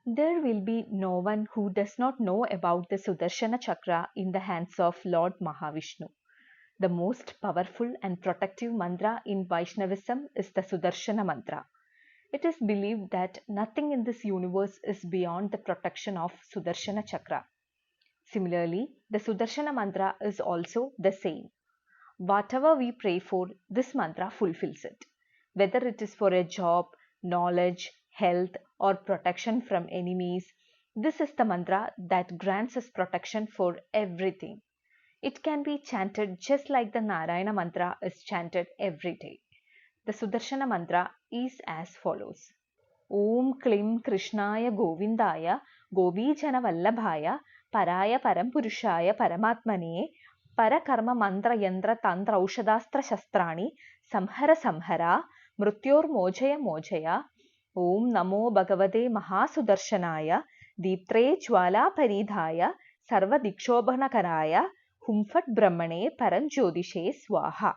There will be no one who does not know about the Sudarshana Chakra in the hands of Lord Mahavishnu. The most powerful and protective mantra in Vaishnavism is the Sudarshana mantra. It is believed that nothing in this universe is beyond the protection of Sudarshana Chakra. Similarly, the Sudarshana mantra is also the same. Whatever we pray for, this mantra fulfills it. Whether it is for a job, knowledge, health, or protection from enemies, this is the mantra that grants us protection for everything. It can be chanted just like the Narayana mantra is chanted every day. The Sudarshana mantra is as follows. Om Klim Krishnaya Govindaya Govijana Vallabhaya Paraya Parampurushaya Paramatmane Parakarma Mantra Yantra Tantra Aushadastra Shastrani Samhara Samhara Mrutyor Mojaya Mojaya Om Namo Bhagavate Mahasudarshanaya Deeptre Jwala Paridhaya Sarva Dikshobhanakaraya Humfat Brahmane Paranjyodishe Swaha.